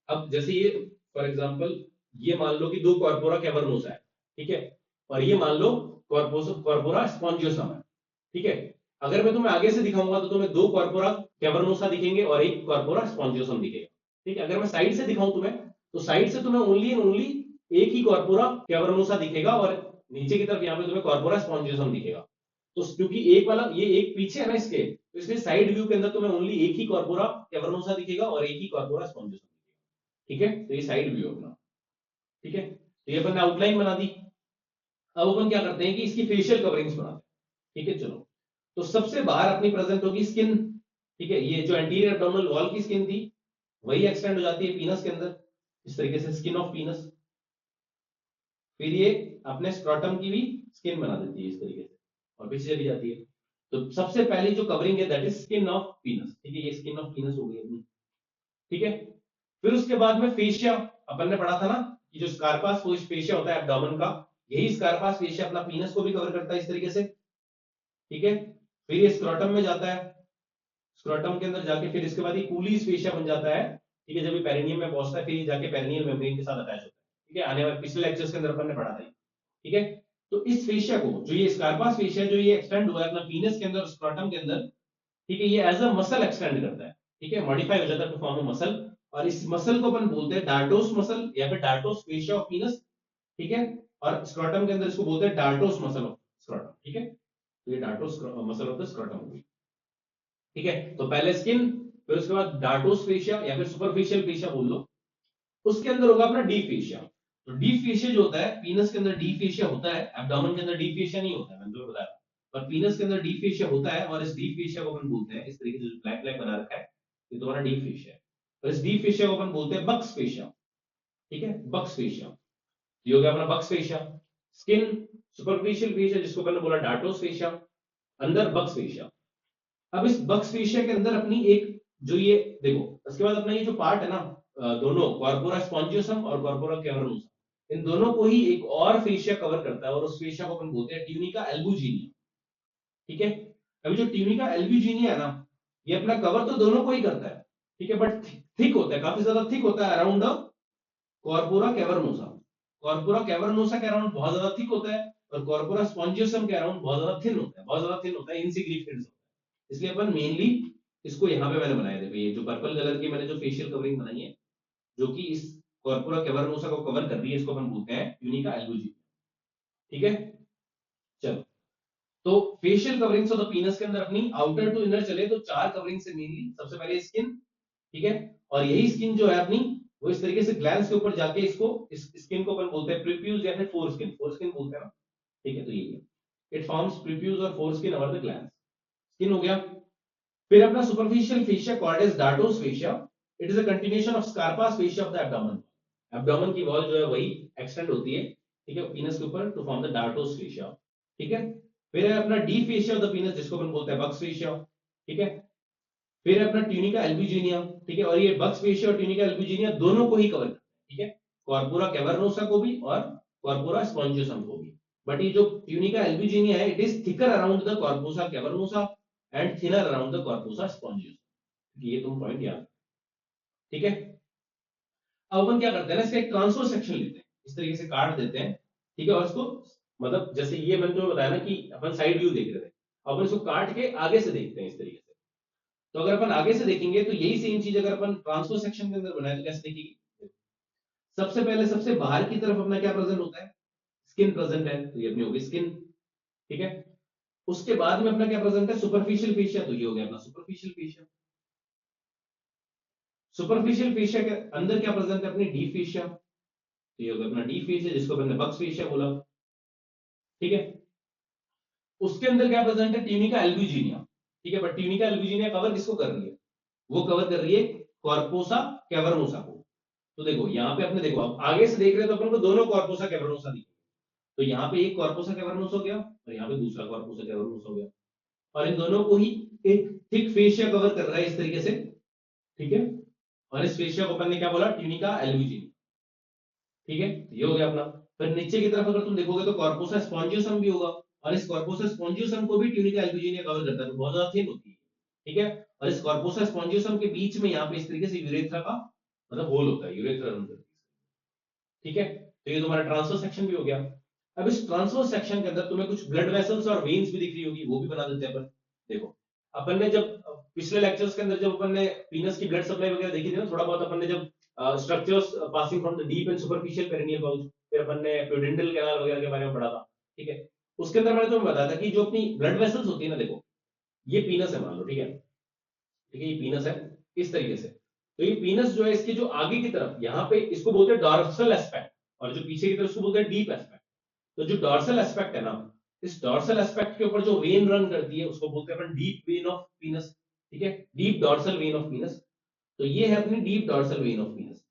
अब जैसे ये फॉर एग्जांपल ये मान लो कि दो कॉर्पोरा कैवर्नोसा है, ठीक है, और ये मान लो कॉर्पोरा स्पॉन्जियोसम है। ठीक है, अगर मैं तुम्हें आगे से दिखाऊंगा तो तुम्हें दो कॉर्पोरा कैवर्नोसा दिखेंगे और एक कॉर्पोरा स्पॉन्जियोसम दिखेगा। ठीक है, अगर मैं साइड से दिखाऊं तुम्हें तो साइड से तुम्हें ओनली एंड ओनली एक ही कॉर्पोरा कैवर्नोसा दिखेगा और नीचे की तरफ यहाँ पे तुम्हें कॉर्पोरा स्पॉन्जियोसम दिखेगा। तो क्योंकि एक वाला ये एक पीछे है ना इसके, तो इसलिए साइड व्यू के अंदर तुम्हें ओनली एक ही कॉर्पोरा कैवर्नोसा दिखेगा और एक ही कॉर्पोरा स्पॉन्जियोसम दिखेगा। ठीक है, तो ये साइड व्यू अपना। ठीक है, तो ये अपन ने आउटलाइन बना दी। अब अपन क्या करते हैं कि इसकी फेशियल कवरिंग्स बनाते हैं। ठीक है, चलो, तो सबसे बाहर अपनी प्रेजेंट होगी स्किन। ठीक है, ये जो एंटीरियर एब्डोमिनल वॉल की स्किन थी वही एक्सटेंड हो जाती है पीनस के अंदर, इस तरीके से स्किन ऑफ पीनस। फिर ये अपने स्क्रोटम की भी स्किन बना देती है इस तरीके से और पीछे चली जाती है। तो सबसे पहली जो कवरिंग है that is skin of penis. ठीक है, ये स्किन ऑफ पीनस हो गई अपनी। ठीक है, फिर उसके बाद में फेशिया, अपन ने पढ़ा था ना कि जो स्कारपास फेशिया होता है एब्डोमेन का, यही स्कारपास फेशिया अपना पीनस को भी कवर करता है इस तरीके से। ठीक है, फिर ये स्क्रोटम में जाता है, स्क्रोटम के अंदर जाके फिर इसके बाद ये कूलीज फेशिया बन जाता है। ठीक है, जब ये पेरिनियम में पहुंचता है फिर ये जाके पेरिनियल मेम्ब्रेन के साथ अटैच होता है। ठीक है, आने वाले पिछले लेक्चर्स के अंदर अपन ने पढ़ा था। ठीक है, तो इस फेशिया को जो ये स्कारपास फेशिया जो ये एक्सटेंड हुआ है अपना पीनस के अंदर स्क्रोटम के अंदर, ठीक है, ये एज अ मसल एक्सटेंड करता है। ठीक है, मॉडिफाई हो जाता है टू फॉर्म अ मसल, और इस मसल को अपन बोलते हैं डार्टोस मसल या फिर डार्टोस फेशिया ऑफ पीनस। ठीक है, और स्क्रोटम के अंदर इसको बोलते हैं डार्टोस मसल ऑफ स्क्रोटम। ठीक है, तो ये dartos muscle of the scrotum हुई। ठीक है, तो पहले स्किन, फिर उसके बाद डार्टोस फेशिया या फिर सुपरफिशियल फेशिया बोल लो, उसके अंदर होगा अपना डीप फेशिया। तो डीप फेशिया जो होता है पीनस के अंदर, डीप फेशिया होता है, एब्डोमेन के अंदर डीप फेशिया नहीं होता है, मैंने तो बताया, पर पीनस के अंदर डीप फेशिया होता है और इस डीप फेशिया को अपन बोलते हैं इस तरीके से जो ब्लैक ब्लैक बना रखा है, ये तुम्हारा डीप फेशिया है। और इस डीप फेशिया को अपन बोलते हैं बक्स फेशिया। ठीक है, बक्स फेशिया, ये हो गया अपना बक्स फेशिया। स्किन, सुपरफिशियल फेशिया जिसको अपन ने बोला डार्टोस फेशिया, अंदर बक्स फेशिया। अब इस बक्स फेशिया के अंदर अपनी एक जो ये देखो, उसके बाद अपना ये जो पार्ट है ना, दोनों कॉर्पोरा स्पॉन्जियोसम और कॉर्पोरा कैवर्नोसम, इन दोनों को ही एक और फेशिया कवर करता है और उस फेशिया को अपन बोलते हैं ट्यूनिका एल्बुजिनिया। ठीक है, अभी जो ट्यूनिका एल्बुजिनिया है ना, ये अपना कवर तो दोनों को ही करता है। ठीक है, बट थिक होता है, काफी ज्यादा थिक होता है around the corpora cavernosa. Corpora cavernosa के अराउंड बहुत ज्यादा थिक होता है और कॉर्पोरा स्पॉन्जियोसम के अराउंड बहुत ज्यादा थिन होता है, बहुत ज्यादा थिन होता है, इनसिग्निफिकेंट होता है। इसलिए अपन मेनली इसको यहाँ पे मैंने बनाया, देखो ये जो पर्पल कलर की मैंने जो फेशियल कवरिंग बनाई है जो कि इस कॉर्पोरा कैवर्नोसा को कवर कर रही है, इसको अपन बोलते हैं ट्यूनिका एल्बुजिनिया। ठीक है, चलो, तो फेशियल कवरिंग्स ऑफ द पीनस के अंदर अपनी आउटर टू इनर चले तो चार कवरिंग से मेनली सबसे पहले स्किन। ठीक है, और यही स्किन जो है अपनी वो इस तरीके से ग्लैंड्स के ऊपर जाके इसको, इस स्किन को अपन बोलते हैं प्रीफ्यूज या फिर फोरस्किन, फोरस्किन बोलते हैं ना। ठीक है, तो ये इट फॉर्म्स प्रीफ्यूज और foreskin over the glands. Skin हो गया। फिर अपना superficial fascia called as dartos fascia, it is a continuation of Scarpa's fascia of the abdomen. Abdomen की वॉल जो है वही एक्सटेंड होती है, ठीक है, पीनस के ऊपर to form the dartos fascia. ठीक है, फिर है अपना deep fascia of the penis जिसको अपन बोलते हैं बक्स फेशिया। ठीक है, फिर है अपना ट्यूनिका एल्बुजिनिया। ठीक है, और ये बक्स फेशिया और ट्यूनिका एल्बुजिनिया दोनों को ही कवर करता है। ठीक है, कॉर्पोरा कैवर्नोसा को भी और कॉर्पोरा स्पॉन्जियोसम को भी। बट ये जो ट्यूनिका एल्बुजिनिया है it is thicker around the corpora cavernosa and thinner around the corpora spongiosum. ये तुम पॉइंट याद। ठीक है, अब अपन क्या करते हैं ना, इसका एक ट्रांसफर सेक्शन लेते हैं, इस तरीके से काट देते हैं। ठीक है, और इसको मतलब जैसे ये मैंने तुम्हें बताया ना कि अपन साइड व्यू देख रहे थे, अपन इसको काट के आगे से देखते हैं इस तरीके से। तो अगर अपन आगे से देखेंगे तो यही सेम चीज अगर अपन ट्रांसफर सेक्शन के अंदर बनाए तो कैसे देखेंगे। सबसे पहले सबसे बाहर की तरफ अपना क्या प्रेजेंट होता है, स्किन प्रेजेंट है, तो ये अपनी होगी स्किन। ठीक है, उसके बाद में अपना क्या प्रेजेंट है, सुपरफिशियल फेशिया, तो ये हो गया अपना सुपरफिशियल फेशिया। सुपरफिशियल फेशिया के अंदर क्या प्रेजेंट है, अपनी डीप फेशिया, तो ये हो गया अपना डीप फेशिया जिसको अपने बक्स फेशिया बोला। ठीक है, उसके अंदर क्या प्रेजेंट है, ट्यूनिका एल्ब्यूजिनिया, ठीक है, बट ट्यूनिका एल्ब्यूजिनिया कवर किसको कर रही है, वो कवर कर रही है कॉर्पोसा कैवर्नोसा को। तो देखो यहाँ पे अपने देखो, अब आगे से देख रहे हो तो अपन को दोनों कॉर्पोसा कैवर्नोसा दिखे, तो यहाँ पे एक कॉर्पोसा कैवर्नोस हो गया और यहाँ पे दूसरा कॉर्पोसा कैवर्नोस हो गया, और इन दोनों को ही एक थिक फेशिया कवर कर रहा है इस तरीके से, ठीक है, और इस फेशिया को अपन ने क्या बोला, ट्यूनिका एल्ब्यूजिनिया, ठीक है, ये हो गया अपना। फिर नीचे की तरफ अगर तुम देखोगे तो कॉर्पोसा स्पॉन्जियोसम भी होगा, और इस कॉर्पोसा स्पॉन्जियोसम को भी ट्यूनिका एल्ब्यूजिनिया कवर करता है, तो बहुत ज्यादा थिन होती है, ठीक है, और इस कॉर्पोसा स्पॉन्जियोसम के बीच में यहाँ पे इस तरीके से यूरेथ्रा का मतलब होल होता है, यूरेथ्रा रन करती है, ठीक है, तो ये तुम्हारा ट्रांसफर सेक्शन भी हो गया। अब इस ट्रांसफर सेक्शन के अंदर तुम्हें कुछ ब्लड वेसल्स और वेन्स भी दिख रही होगी, वो भी बना देते हैं अपन। देखो अपन ने जब पिछले लेक्चर्स के अंदर जब अपन ने पीनस की ब्लड सप्लाई वगैरह देखी थी ना, थोड़ा बहुत अपन ने जब structures passing from the deep and superficial perineal pouch, फिर अपन ने प्यूडेंटल कैनाल वगैरह के बारे में पढ़ा था, ठीक है, उसके अंदर मैंने तुम्हें बताया था कि जो अपनी ब्लड वेसल्स होती है ना, देखो ये पीनस है मान लो, ठीक है, ठीक है, ये पीनस है इस तरीके से, तो ये पीनस जो है इसके जो आगे की तरफ यहाँ पे इसको बोलते हैं डॉर्सल एस्पेक्ट, और जो पीछे की तरफ इसको बोलते हैं डीप एस्पेक्ट। तो जो डॉर्सल एस्पेक्ट है ना, इस डॉर्सल एस्पेक्ट के ऊपर जो वेन रन करती है उसको बोलते हैं अपन डीप वेन ऑफ पीनस, ठीक है, deep dorsal vein of penis, तो ये है अपनी deep dorsal vein of penis,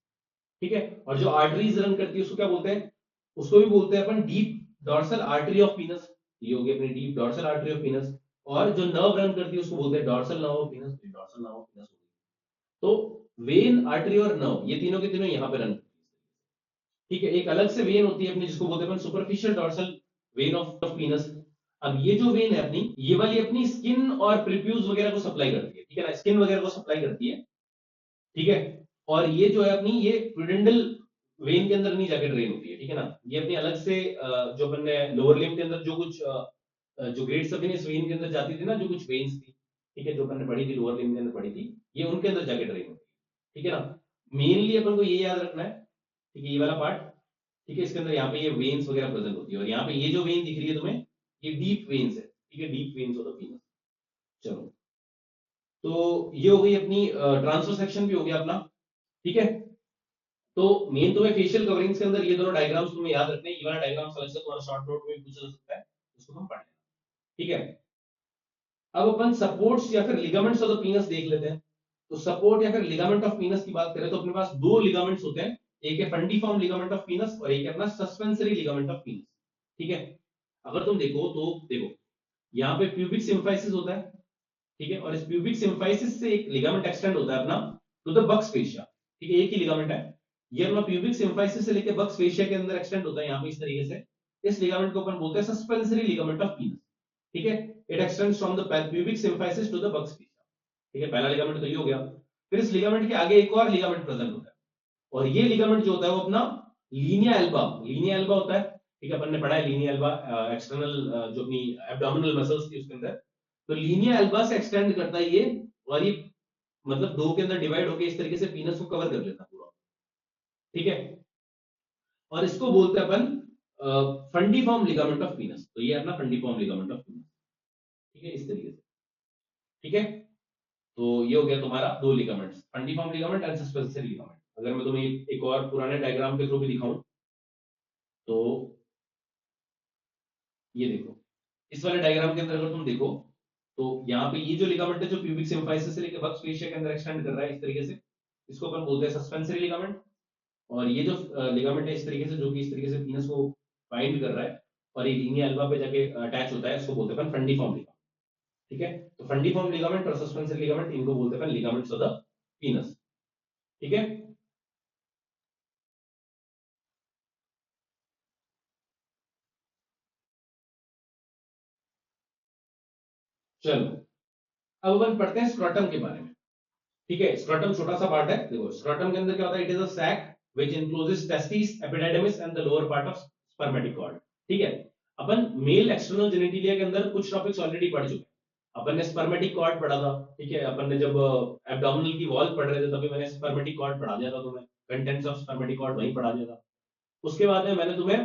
ठीक है, और जो आर्टरीज रन करती है उसको क्या बोलते हैं, उसको भी बोलते हैं अपन deep dorsal artery of penis, ये होगी अपनी deep dorsal artery of penis, और जो नर्व रन करती है उसको बोलते हैं dorsal nerve of penis, dorsal nerve of penis. तो वेन आर्टरी और नर्व ये तीनों के तीनों यहाँ पे रन, ठीक है, एक अलग से वेन होती है अपनी जिसको बोलते हैं अपन superficial dorsal vein of penis. अब ये जो वेन है अपनी, ये वाली अपनी स्किन और प्रिप्यूज वगैरह को सप्लाई करती है, ठीक है ना, स्किन वगैरह को सप्लाई करती है, ठीक है, और ये जो है अपनी ये प्यूडेंटल वेन के अंदर नहीं जाके ड्रेन होती है, ठीक है ना, ये अपनी अलग से जो अपन ने लोअर लिम्ब के अंदर जो कुछ जो ग्रेट सबीनियस वेन के अंदर जाती थी ना, जो कुछ वेन्स थी, ठीक है, जो अपन ने पढ़ी थी लोअर लिम्ब के अंदर पढ़ी थी, ये उनके अंदर जाके ड्रेन होती है, ठीक है ना, मेनली अपन को ये याद रखना है, ठीक है, ये वाला पार्ट, ठीक है, इसके अंदर यहाँ पे ये वेन्स वगैरह प्रेजेंट होती है, और यहाँ पे ये जो वेन दिख रही है तुम्हें, ये डीप वेन्स है, ठीक है, डीप वेन्स ऑफ द पीनस। चलो, तो ये हो गई अपनी ट्रांसफर सेक्शन भी हो गया अपना, ठीक है, तो मेन तुम्हें फेशियल कवरिंग्स के अंदर ये दोनों डायग्राम्स तुम्हें याद रखने हैं, ये वाला डायग्राम अलग से तुम्हारा शॉर्ट नोट में पूछा जा सकता है, इसको हम पढ़ लेना, ठीक है। अब अपन सपोर्ट्स या फिर लिगामेंट्स ऑफ द पीनस देख लेते हैं। तो सपोर्ट या फिर लिगामेंट ऑफ पीनस की बात करें तो अपने पास दो लिगामेंट्स होते हैं, एक है फंडीफॉर्म लिगामेंट ऑफ पीनस और एक है अपना सस्पेंसरी लिगामेंट ऑफ पीनस, ठीक है। अगर तुम देखो तो देखो यहाँ पे प्यूबिक सिम्फाइसिस होता है, ठीक है, और इस प्यूबिक सिम्फाइसिस से एक लिगामेंट एक्सटेंड होता है अपना टू द बक्स फेशिया, ठीक है, एक ही लिगामेंट है, ये अपना प्यूबिक सिम्फाइसिस से लेके बक्स फेशिया के अंदर एक्सटेंड होता है यहाँ पे इस तरीके से, इस लिगामेंट को अपन बोलते हैं सस्पेंसरी लिगामेंट ऑफ पीनस, ठीक है, it extends from the pubic symphysis to the Buck's fascia, ठीक है, पहला लिगामेंट तो ये हो गया। फिर इस लिगामेंट के आगे एक और लिगामेंट प्रेजेंट होता है, और ये लिगामेंट जो होता है वो अपना लीनिया एल्बा होता है, ठीक है, अपन ने पढ़ा है लीनिया एल्बा एक्सटर्नल जो अपनी एब्डोमिनल मसल्स थी उसके अंदर, तो लीनिया एल्बा से एक्सटेंड करता है ये, और ये मतलब दो के अंदर डिवाइड होकर इस तरीके से पीनस को कवर कर लेता है पूरा, ठीक है, और इसको बोलते हैं अपन फंडीफॉर्म लिगामेंट ऑफ पीनस, तो ये अपना फंडीफॉर्म लिगामेंट ऑफ पीनस, ठीक है, इस तरीके से, ठीक है, तो ये हो गया तुम्हारा दो ligaments, fundiform ligament and suspensory ligament. अगर मैं तुम्हें एक और पुराने डायग्राम के थ्रू भी दिखाऊं तो ये देखो, इस वाले डायग्राम के अंदर अगर तुम देखो तो यहाँ पे ये जो लिगामेंट है जो प्यूबिक सिम्फाइसिस से लेकर बक्स फेशिया के अंदर एक्सटेंड कर रहा है इस तरीके से, इसको अपन बोलते हैं सस्पेंसरी लिगामेंट, और ये जो लिगामेंट है इस तरीके से जो कि इस तरीके से पीनस को बाइंड कर रहा है और ये लीनिया एल्बा पे जाके अटैच होता है, इसको बोलते हैं अपन फंडीफॉर्म लिगामेंट, ठीक है, तो फंडीफॉर्म लिगामेंट और सस्पेंसरी लिगामेंट इनको बोलते हैं अपन लिगामेंट्स ऑफ द पीनस, ठीक है। चलो, अब अपन पढ़ते हैं स्क्रॉटम के बारे में, ठीक है, स्क्रॉटम छोटा सा पार्ट है, देखो स्क्रॉटम के अंदर क्या होता है, it is a sac which encloses testis epididymis and the lower part of spermatic cord, ठीक है। अपन मेल एक्सटर्नल जेनिटलिया के अंदर कुछ टॉपिक्स ऑलरेडी पढ़ चुके हैं, अपन ने स्पर्मेटिक कॉर्ड पढ़ा था, ठीक है, अपन ने जब एब्डोमिनल की वॉल पढ़ रहे थे तभी मैंने स्पर्मेटिक कॉर्ड पढ़ा दिया था तुम्हें, कंटेंट्स ऑफ स्पर्मेटिक कॉर्ड वहीं पढ़ा दिया था। उसके बाद में मैंने तुम्हें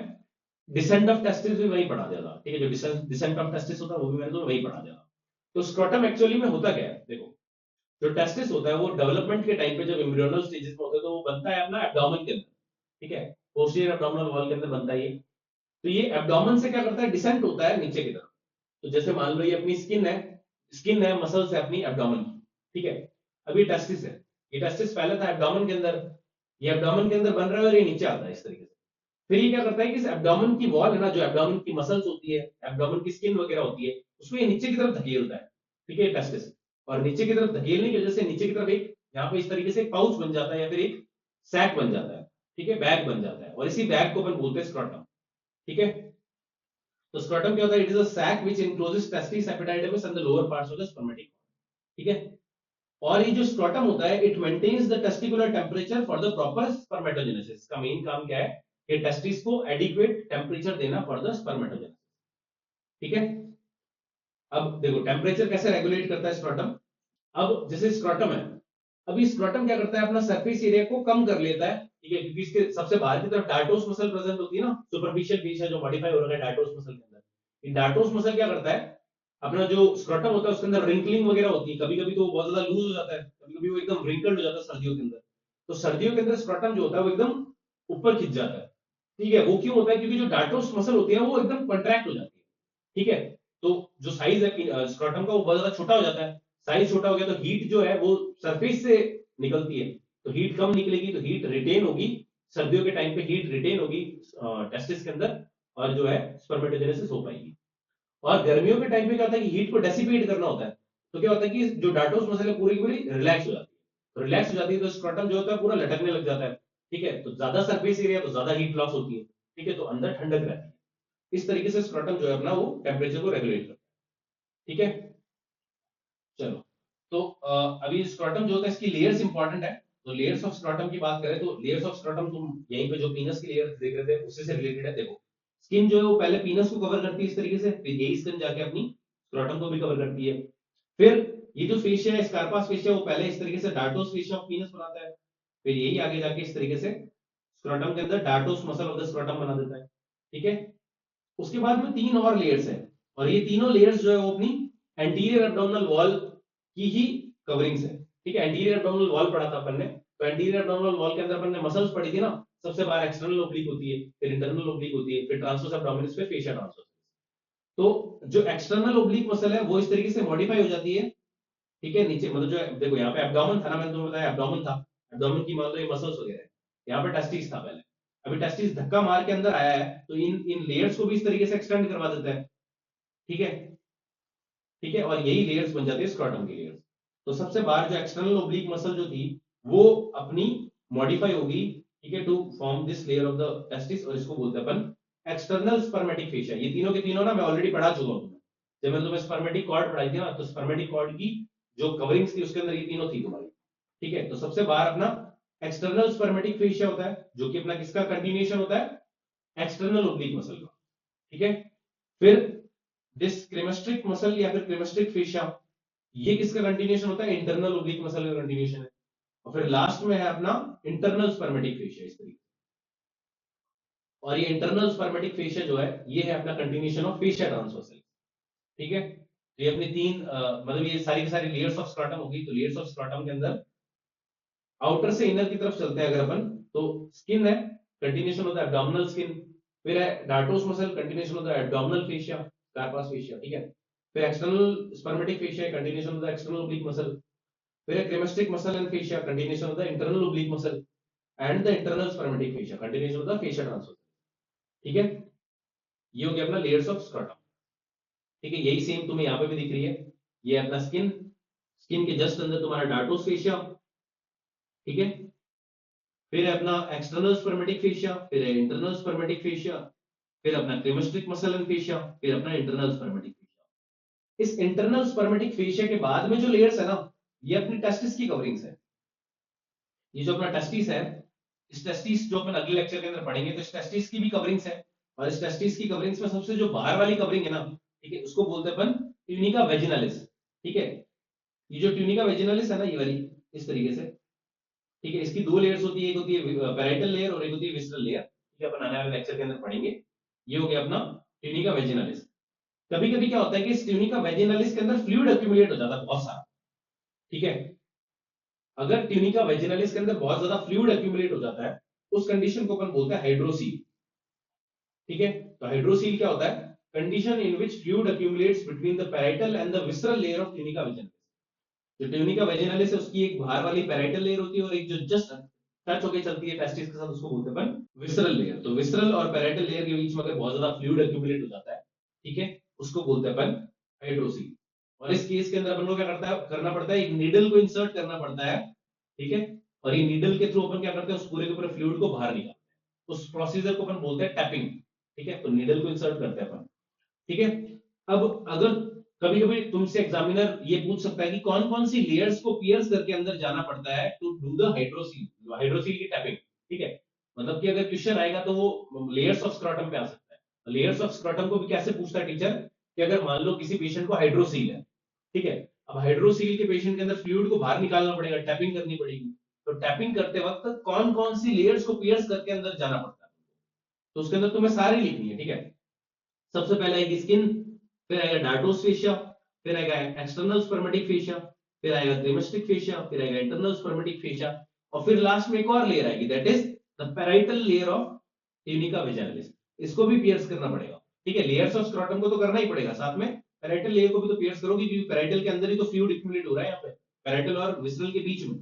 डिसेंट ऑफ टेस्टिस भी वहीं पढ़ा दिया था, ठीक है, जो डिसेंट ऑफ टेस्टिस होता है वो भी मैंने तुम्हें वहीं पढ़ा दिया था। तो स्क्रॉटम एक्चुअली में होता क्या है, देखो जो टेस्टिस होता है वो डेवलपमेंट के टाइम पे जब एम्ब्रियोनल स्टेजेस में होता है तो वो बनता है अपना एब्डोमेन के अंदर, ठीक है, पोस्टीरियर एब्डोमिनल वॉल के अंदर बनता है ये, तो ये एब्डोमेन से क्या करता है, डिसेंट होता है नीचे की तरफ, तो जैसे मान लो ये अपनी स्किन है मसल्स है अपनी एब्डोमेन की, ठीक है। अभी टेस्टिस है, ये टेस्टिस पहले था एब्डोमेन के अंदर, ये एब्डोमेन के अंदर बन रहा है और ये नीचे आता है इस तरीके से। फिर ये क्या करता है कि इस एब्डोमेन की वॉल है ना, जो एब्डोमेन की मसल्स होती है, एब्डोमेन की स्किन वगैरह होती है, उसको ये नीचे की तरफ धकेलता है, ठीक है, टेस्टिस। और नीचे की तरफ धकेलने की वजह से नीचे की तरफ एक यहाँ पे इस तरीके से एक पाउच बन जाता है या फिर एक सैक बन जाता है, ठीक है, बैग बन जाता है, और इसी बैग को अपन बोलते हैं स्क्रोटम, ठीक है। तो स्क्रोटम क्या होता है? It is a sac which encloses testis epididymis and the lower parts of the spermatic, ठीक है। और ये जो स्क्रोटम होता है it maintains the testicular temperature for the proper spermatogenesis. इसका मेन काम क्या है कि टेस्टिस को एडिक्वेट टेंपरेचर देना फॉर द स्पर्मेटोजेनेसिस, ठीक है। अब देखो टेंपरेचर कैसे रेगुलेट करता है स्क्रोटम। अब जैसे स्क्रोटम है, अभी स्क्रोटम क्या करता है, अपना सरफेस एरिया को कम कर लेता है, ठीक है, क्योंकि इसके सबसे बाहर की तरफ डार्टोस मसल प्रेजेंट होती है ना, सुपरफिशियल फेस है जो मॉडिफाई हो रखा है डार्टोस मसल के अंदर। ये डार्टोस मसल क्या करता है, अपना जो स्क्रोटम होता है उसके अंदर रिंकलिंग वगैरह होती है, कभी कभी तो वो बहुत ज्यादा लूज हो जाता है, कभी कभी वो एकदम रिंकल्ड हो जाता है सर्दियों के अंदर। तो सर्दियों के अंदर स्क्रोटम जो होता है वो एकदम ऊपर खिंच जाता है, ठीक है। वो क्यों होता है? क्योंकि जो डार्टोस मसल होती है वो एकदम कंट्रैक्ट हो जाती है, ठीक है। तो जो साइज है स्क्रोटम का वो बहुत ज्यादा छोटा हो जाता है, साइज छोटा हो गया तो हीट जो है वो सरफेस से निकलती है, तो हीट कम निकलेगी, तो हीट रिटेन होगी, सर्दियों के टाइम पे हीट रिटेन होगी टेस्टिस के अंदर, और जो है स्पर्मेटोजेनेसिस हो पाएगी। और गर्मियों के टाइम पे क्या होता है कि हीट को डेसिपेट करना होता है, तो क्या होता है कि जो डार्टोस मसल है पूरी की पूरी रिलैक्स हो जाती है, तो रिलैक्स हो जाती है तो स्क्रोटम जो होता है पूरा लटकने लग जाता है, ठीक है। तो ज्यादा सरफेस एरिया तो ज्यादा हीट लॉस होती है, ठीक है, तो अंदर ठंडक रहती है। इस तरीके से स्क्रोटम जो है अपना वो टेम्परेचर को रेगुलेट करता है, ठीक है। चलो, तो अभी स्क्रोटम जो होता है इसकी लेयर्स इंपॉर्टेंट है। तो लेयर्स ऑफ स्क्रोटम की बात करें तो लेयर्स ऑफ स्क्रोटम तुम यहीं पे जो पीनस की लेयर देख रहे थे उससे से रिलेटेड है। देखो स्किन जो है वो पहले पीनस को कवर करती है इस तरीके से, फिर यही स्किन जाके अपनी स्क्रोटम को भी कवर करती है। फिर ये जो फेशिया है स्कार्पास फेशिया वो पहले इस तरीके से डार्टोस फेशिया ऑफ पीनस बनाता है, फिर यही आगे जाके इस तरीके से स्क्रोटम के अंदर dartos muscle of the scrotum बना देता है, ठीक है। उसके बाद में तीन और लेयर्स हैं, और ये तीनों लेयर्स जो है वो अपनी एंटीरियर एब्डोमिनल वॉल की ही कवरिंग्स है, ठीक है। एंटीरियर एब्डोमिनल वॉल पढ़ा था अपन ने, तो एंटीरियर एब्डोमिनल वॉल के अंदर अपन ने मसल्स पढ़ी थी ना, सबसे बाहर एक्सटर्नल ओब्लिक होती है, फिर इंटरनल ओब्लिक होती है, फिर ट्रांसवर्स एब्डोमिनस, फिर फेशिया ट्रांसवर्स। तो जो एक्सटर्नल ओब्लिक मसल है वो इस तरीके से मॉडिफाई हो जाती है, ठीक है। नीचे मतलब जो देखो यहाँ पे एब्डोमेन था ना, मैंने तुम्हें बताया एब्डोमेन था, एब्डोमेन की मान लो ये मसल्स वगैरह, यहाँ पे टेस्टिस था पहले। अभी टेस्टिस धक्का मार के अंदर आया है तो इन इन लेयर्स को भी इस तरीके से एक्सटेंड करवा देता है, ठीक है, ठीक है। और यही लेयर्स बन जाती है स्क्रोटम की लेयर्स। तो सबसे बाहर जो एक्सटर्नल ओब्लिक मसल जो थी वो अपनी मॉडिफाई होगी, ठीक है, to form this layer of the testis, और इसको बोलते हैं अपन एक्सटर्नल स्पर्मेटिक फेशिया। ये तीनों के तीनों ना मैं ऑलरेडी पढ़ा चुका हूं तुम्हें, जब मैंने तुम्हें स्पर्मेटिक कॉर्ड पढ़ाई थी ना, तो स्पर्मेटिक कॉर्ड की जो कवरिंग्स थी उसके अंदर ये तीनों थी तुम्हारी, ठीक है। तो सबसे बाहर अपना एक्सटर्नल स्पर्मेटिक फेशिया होता है जो कि अपना किसका कंटिन्यूएशन होता है, एक्सटर्नल ओब्लिक मसल का, ठीक है। फिर दिस क्रेमेस्ट्रिक मसल या फिर क्रेमेस्ट्रिक फेशिया, ये किसका कंटिन्यूएशन होता है, इंटरनल ओब्लिक मसल का कंटिन्यूएशन है। और फिर लास्ट में है अपना इंटरनल स्पर्मेटिक फेशिया इस तरीके। और ये इंटरनल स्पर्मेटिक फेशिया जो है ये है अपना कंटिन्यूएशन ऑफ फेशिया ट्रांसवर्सल, ठीक है। तो ये अपनी तीन मतलब ये सारी की सारी लेयर्स ऑफ स्क्रोटम होगी। तो लेयर्स ऑफ स्क्रोटम के अंदर आउटर से इनर की तरफ चलते हैं अगर अपन, तो स्किन है, कंटिन्यूएशन होता है एब्डोमिनल स्किन, फिर है डार्टोस मसल, कंटिन्यूएशन होता है एब्डोमिनल फेशिया, कार्पास फेशिया, ठीक है। फिर एक्सटर्नल स्पर्मेटिक फेशिया, कंटिन्यूएशन होता है एक्सटर्नल ओब्लिक मसल, फिर है क्रेमेस्टिक मसल एंड फेशिया, कंटिन्यूएशन होता है internal oblique muscle, and the internal spermatic fascia, continuation होता है फेशिया ट्रांसवर्स, ठीक है। ये हो गया अपना लेयर्स ऑफ स्क्रोटम, ठीक है। यही सेम तुम्हें यहाँ पे भी दिख रही है, ये अपना स्किन, स्किन के जस्ट अंदर तुम्हारा डार्टोस फेशिया, ठीक है। फिर है अपना एक्सटर्नल स्पर्मेटिक फेशिया, फिर है इंटरनल स्पर्मेटिक फेशिया, फिर अपना क्रेमेस्ट्रिक मसल एंड फेशिया, फिर अपना इंटरनल स्पर्मेटिक फेशिया। इस इंटरनल स्पर्मेटिक फेशिया के बाद में जो लेयर्स है ना, ये अपनी टेस्टिस की कवरिंग्स है। ये जो अपना टेस्टिस है, इस टेस्टिस जो अपन अगले लेक्चर के अंदर पढ़ेंगे, तो इस टेस्टिस की भी कवरिंग्स है। और इस टेस्टिस की कवरिंग्स में सबसे जो बाहर वाली कवरिंग है ना, ठीक है, उसको बोलते हैं अपन ट्यूनिका वेजिनालिस, ठीक है। ये जो ट्यूनिका वेजिनालिस है ना, ये वाली इस तरीके से, ठीक है, इसकी दो लेयर्स होती है, एक होती है पैराइटल लेयर और एक होती है विसरल लेयर, ठीक है, अपन आने वाले लेक्चर के अंदर पढ़ेंगे। ये हो गया अपना ट्यूनिका वेजिनालिस। कभी कभी क्या होता है कि इस ट्यूनिका वेजिनालिस के अंदर फ्लूइड एक्यूमुलेट हो जाता है बहुत सारा, ठीक है। अगर ट्यूनिका वेजिनालिस के अंदर बहुत ज्यादा फ्लूइड एक्यूमुलेट हो जाता है, उस कंडीशन को अपन बोलते हैं हाइड्रोसील, ठीक है। तो हाइड्रोसील क्या होता है, condition in which fluid accumulates between the parietal and the visceral layer of tunica vaginalis. जो ट्यूनिका वेजिनालिस है उसकी एक बाहर वाली पैराइटल लेयर होती है और एक जो जस्ट टच होके चलती है टेस्टिस के साथ उसको बोलते हैं अपन विसरल लेयर। तो विसरल और पैराइटल लेयर के बीच में अगर बहुत ज्यादा फ्लूइड एक्यूमुलेट हो जाता है, ठीक है, उसको बोलते हैं अपन हाइड्रोसील। और इस केस के अंदर अपन को क्या करना पड़ता है, एक नीडल को इंसर्ट करना पड़ता है, ठीक है, और ये नीडल के थ्रू अपन क्या करते हैं, उस पूरे के पूरे फ्लूइड को बाहर निकालते हैं। उस प्रोसीजर को अपन बोलते हैं टैपिंग, ठीक है। तो नीडल को इंसर्ट करते हैं अपन, ठीक है। अब अगर कभी कभी तुमसे एग्जामिनर ये पूछ सकता है कि कौन कौन सी लेयर्स को पियर्स करके अंदर जाना पड़ता है to do the hydrocele, hydrocele की टैपिंग, ठीक है। मतलब कि अगर क्वेश्चन आएगा तो वो लेयर्स ऑफ स्क्रॉटम पे आ सकता है। लेयर्स ऑफ स्क्रॉटम को भी कैसे पूछता है टीचर, कि अगर मान लो किसी पेशेंट को हाइड्रोसील है, ठीक है, अब हाइड्रोसील के पेशेंट के अंदर फ्लूइड को बाहर निकालना पड़ेगा, टैपिंग करनी पड़ेगी। तो टैपिंग करते वक्त कौन कौन सी लेयर्स को पियर्स करके अंदर जाना पड़ता है, तो उसके अंदर तुम्हें सारी लिखनी है, ठीक है। सबसे पहले आएगी स्किन, फिर आएगा डार्टोस फेशिया, फिर आएगा एक्सटर्नल स्पर्मेटिक फेशिया, फिर आएगा क्रेमेस्टिक फेशिया, फिर आएगा इंटरनल स्पर्मेटिक फेशिया, और फिर लास्ट में एक और लेयर आएगी, that is the parietal layer of tunica vaginalis. इसको भी पियर्स करना पड़ेगा, ठीक है। लेयर्स ऑफ स्क्रॉटम को तो करना ही पड़ेगा, साथ में पैराइटल लेयर को भी तो पियर्स करोगे, क्योंकि पैराइटल के अंदर ही तो फ्लूइड एक्यूमुलेट हो रहा है यहाँ पे, पैराइटल और विसरल के बीच में,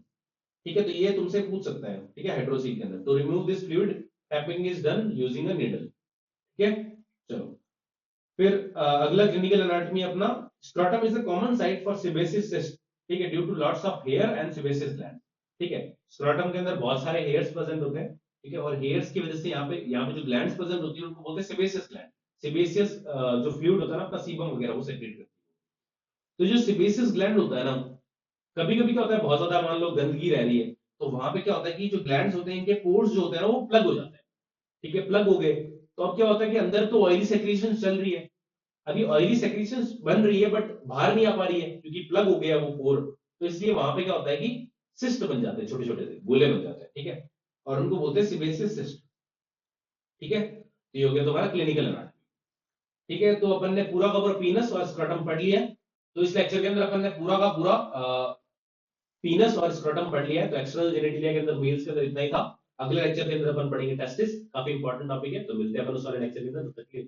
ठीक है। तो ये तुमसे पूछ सकता है, ठीक है, हाइड्रोसील के अंदर। तो remove this fluid, tapping is done using a needle, ठीक है। चलो फिर अगला क्लिनिकल एनाटॉमी अपना, scrotum is a common site for sebaceous cyst, ठीक है, due to lots of hair and sebaceous gland, ठीक है। स्क्रॉटम के अंदर बहुत सारे हेयर्स प्रेजेंट होते हैं, ठीक है, और हेयर्स की वजह से यहाँ पे जो ग्लैंड्स प्रेजेंट होती है उनको बोलते हैं सेबेसियस ग्लैंड। सेबेसियस जो फ्लूइड होता है ना अपना सीबम वगैरह वो सेक्रेट करती है। तो जो सेबेसियस ग्लैंड होता है ना, कभी कभी क्या होता है, बहुत ज्यादा मान लो गंदगी रह रही है, तो वहां पे क्या होता है कि जो ग्लैंड्स होते हैं इनके पोर्स जो होते हैं ना वो प्लग हो जाते हैं, ठीक है, प्लग हो गए। तो अब क्या होता है कि अंदर तो ऑयली सेक्रेशन चल रही है, अभी ऑयली सेक्रेशन बन रही है बट बाहर नहीं आ पा रही है क्योंकि प्लग हो गया वो पोर। तो इसलिए वहां पे क्या होता है कि सिस्ट बन जाते हैं, छोटे छोटे से गोले बन जाते हैं, ठीक है, और उनको बोलते हैं सिबेसियस सिस्ट, ठीक है। तो ये हो गया तुम्हारा क्लिनिकल एनाटॉमी, ठीक है। तो अपन ने पूरा का पूरा पीनस और स्क्रॉटम पढ़ लिया। तो इस लेक्चर के अंदर अपन ने पूरा का पूरा पीनस और स्क्रॉटम पढ़ लिया है। तो एक्सटर्नल जेनिटलिया के अंदर मेल्स के अंदर इतना ही था। अगले लेक्चर के अंदर अपन पढ़ेंगे टेस्टिस, काफी इंपॉर्टेंट टॉपिक है। तो मिलते हैं अपन उस वाले लेक्चर के अंदर, तब तक के लिए